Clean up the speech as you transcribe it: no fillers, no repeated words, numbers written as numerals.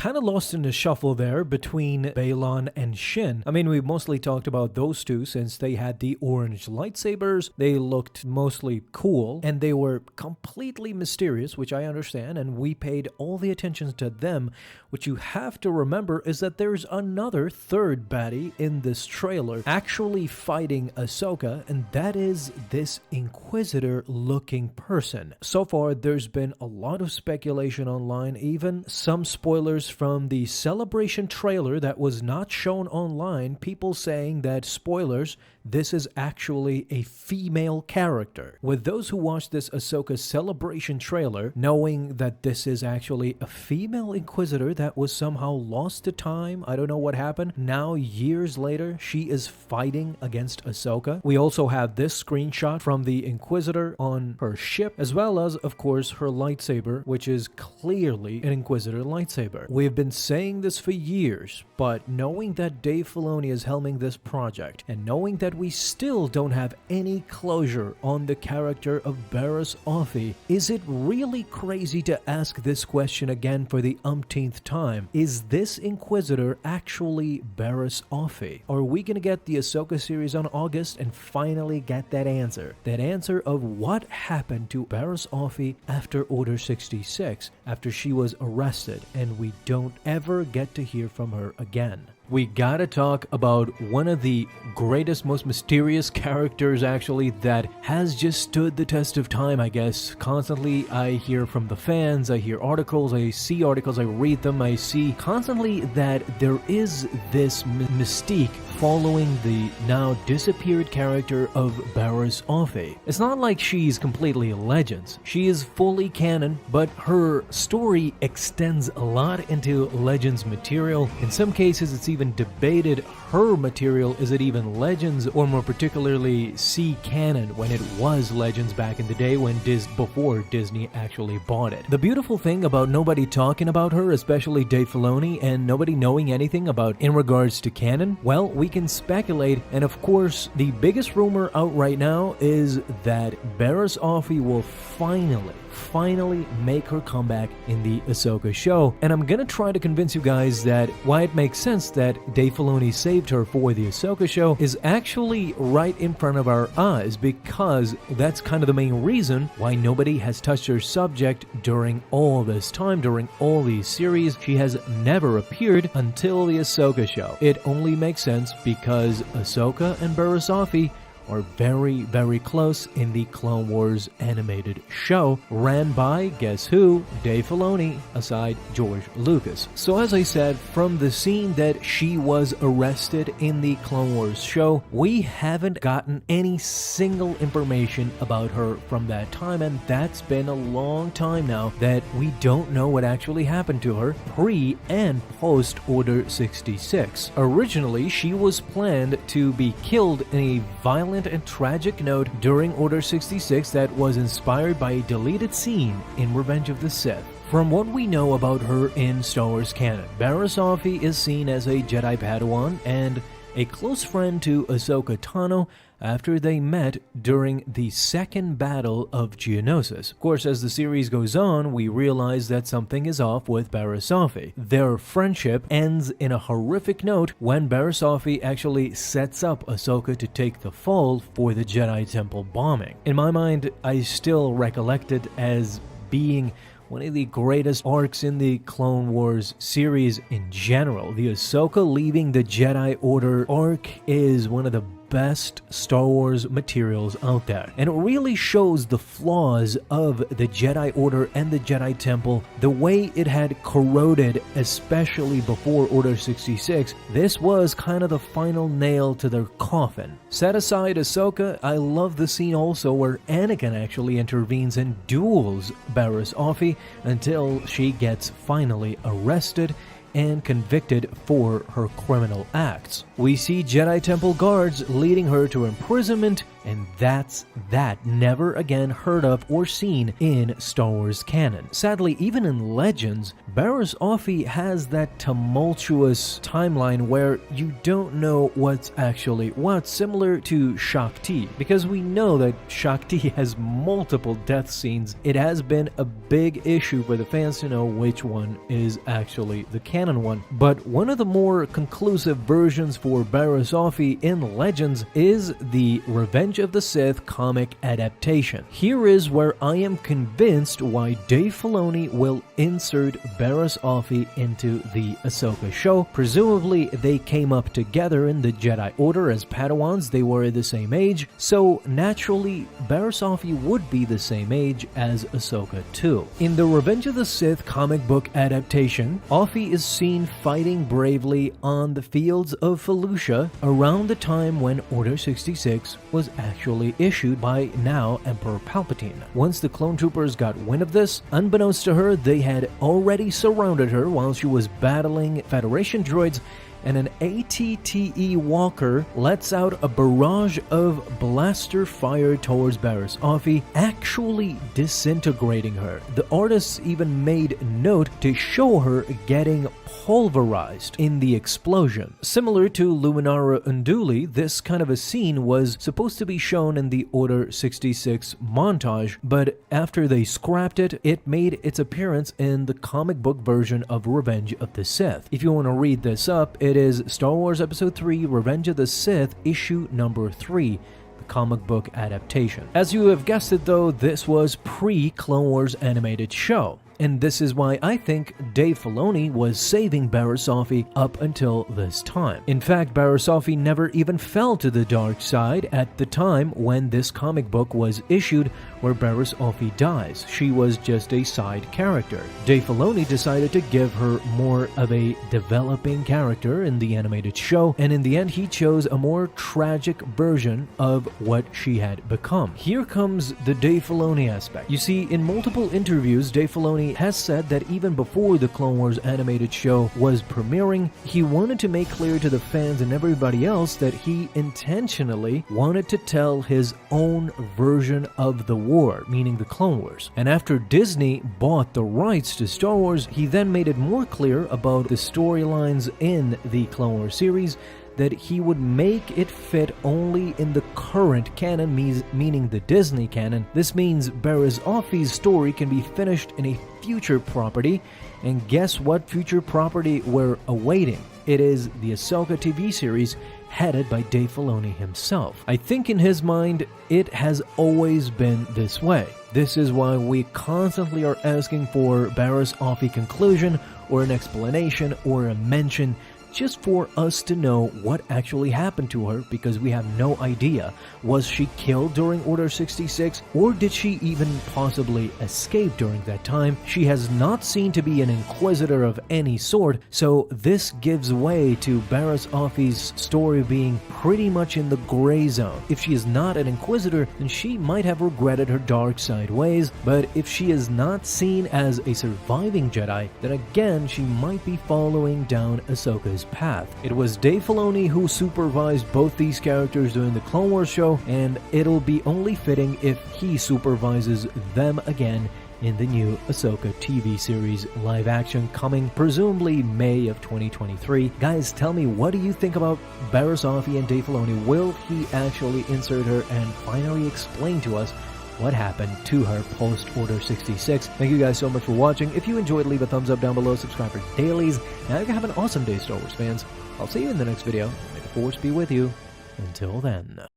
kind of lost in the shuffle there between Balon and Shin. I mean, we mostly talked about those two since they had the orange lightsabers. They looked mostly cool and they were completely mysterious, which I understand, and we paid all the attention to them. What you have to remember is that there's another third baddie in this trailer actually fighting Ahsoka, and that is this Inquisitor looking person. So far, there's been a lot of speculation online, even some spoilers from the Celebration trailer that was not shown online, people saying that, spoilers, this is actually a female character. With those who watched this Ahsoka Celebration trailer, knowing that this is actually a female Inquisitor that was somehow lost to time, I don't know what happened. Now, years later, she is fighting against Ahsoka. We also have this screenshot from the Inquisitor on her ship, as well as, of course, her lightsaber, which is clearly an Inquisitor lightsaber. We have been saying this for years, but knowing that Dave Filoni is helming this project, and knowing that we still don't have any closure on the character of Barriss Offee, is it really crazy to ask this question again for the umpteenth time? Is this Inquisitor actually Barriss Offee? Are we gonna get the Ahsoka series on August and finally get that answer? That answer of what happened to Barriss Offee after Order 66, after she was arrested, and we don't ever get to hear from her again. We gotta talk about one of the greatest, most mysterious characters actually that has just stood the test of time, I guess. Constantly I hear from the fans, I hear articles, I see articles, I read them, I see constantly that there is this mystique following the now disappeared character of Barriss Offee. It's not like she's completely Legends. She is fully canon, but her story extends a lot into Legends material. In some cases, it's even debated her material, is it even Legends, or more particularly C canon, when it was Legends back in the day when before Disney actually bought it. The beautiful thing about nobody talking about her, especially Dave Filoni, and nobody knowing anything about in regards to canon, well, we can speculate, and of course, the biggest rumor out right now is that Barriss Offee will finally make her comeback in the Ahsoka show. And I'm gonna try to convince you guys that why it makes sense that Dave Filoni saved her for the Ahsoka show is actually right in front of our eyes, because that's kind of the main reason why nobody has touched her subject during all this time, during all these series. She has never appeared until the Ahsoka show. It only makes sense because Ahsoka and Barriss Offee are very, very close in the Clone Wars animated show, ran by, guess who? Dave Filoni, aside George Lucas. So as I said, from the scene that she was arrested in the Clone Wars show, we haven't gotten any single information about her from that time, and that's been a long time now that we don't know what actually happened to her pre and post Order 66. Originally, she was planned to be killed in a violent and tragic note during Order 66 that was inspired by a deleted scene in Revenge of the Sith. From what we know about her in Star Wars canon, Barriss Offee is seen as a Jedi Padawan and a close friend to Ahsoka Tano after they met during the second battle of Geonosis. Of course, as the series goes on, we realize that something is off with Barriss Offee. Their friendship ends in a horrific note when Barriss Offee actually sets up Ahsoka to take the fall for the Jedi Temple bombing. In my mind, I still recollect it as being one of the greatest arcs in the Clone Wars series in general. The Ahsoka leaving the Jedi Order arc is one of the best Star Wars materials out there, and it really shows the flaws of the Jedi Order and the Jedi Temple, the way it had corroded, especially before Order 66. This was kind of the final nail to their coffin. Set aside Ahsoka, I love the scene also where Anakin actually intervenes and duels Barriss Offee until she gets finally arrested and convicted for her criminal acts. We see Jedi Temple guards leading her to imprisonment, and that's that. Never again heard of or seen in Star Wars canon. Sadly, even in Legends, Barriss Offee has that tumultuous timeline where you don't know what's actually what, similar to Shakti. Because we know that Shakti has multiple death scenes, it has been a big issue for the fans to know which one is actually the canon one. But one of the more conclusive versions for Barriss Offee in Legends is the Revenge of the Sith comic adaptation. Here is where I am convinced why Dave Filoni will insert Barriss Offee into the Ahsoka show. Presumably they came up together in the Jedi Order as Padawans, they were the same age, so naturally Barriss Offee would be the same age as Ahsoka too. In the Revenge of the Sith comic book adaptation, Offee is seen fighting bravely on the fields of Felucia around the time when Order 66 was actually issued by now Emperor Palpatine. Once the clone troopers got wind of this, unbeknownst to her, they had already surrounded her while she was battling Federation droids, and an ATTE walker lets out a barrage of blaster fire towards Barriss Offee, actually disintegrating her. The artists even made note to show her getting pulverized in the explosion. Similar to Luminara Unduli, this kind of a scene was supposed to be shown in the Order 66 montage, but after they scrapped it, it made its appearance in the comic book version of Revenge of the Sith. If you want to read this up, it is Star Wars Episode 3 Revenge of the Sith, issue number 3. Comic book adaptation. As you have guessed it though, this was pre-Clone Wars animated show. And this is why I think Dave Filoni was saving Barriss Offee up until this time. In fact, Barriss Offee never even fell to the dark side at the time when this comic book was issued, where Barriss Offee dies. She was just a side character. Dave Filoni decided to give her more of a developing character in the animated show, and in the end he chose a more tragic version of what she had become. Here comes the Dave Filoni aspect. You see, in multiple interviews, Dave Filoni has said that even before the Clone Wars animated show was premiering, he wanted to make clear to the fans and everybody else that he intentionally wanted to tell his own version of the war, meaning the Clone Wars. And after Disney bought the rights to Star Wars, he then made it more clear about the storylines in the Clone Wars series that he would make it fit only in the current canon, meaning the Disney canon. This means Barriss Offee's story can be finished in a future property, and guess what future property we're awaiting? It is the Ahsoka TV series headed by Dave Filoni himself. I think in his mind, it has always been this way. This is why we constantly are asking for Barriss Offee conclusion, or an explanation, or a mention, just for us to know what actually happened to her, because we have no idea. Was she killed during Order 66, or did she even possibly escape during that time? She has not seemed to be an Inquisitor of any sort, so this gives way to Barriss Offee's story being pretty much in the gray zone. If she is not an Inquisitor, then she might have regretted her dark side ways, but if she is not seen as a surviving Jedi, then again she might be following down Ahsoka's path. It was Dave Filoni who supervised both these characters during the Clone Wars show, and it'll be only fitting if he supervises them again in the new Ahsoka TV series live action coming presumably May of 2023. Guys, tell me, what do you think about Barriss Offee and Dave Filoni? Will he actually insert her and finally explain to us what happened to her post-Order 66? Thank you guys so much for watching. If you enjoyed, leave a thumbs up down below, subscribe for dailies, and I hope you have an awesome day, Star Wars fans. I'll see you in the next video. May the Force be with you. Until then.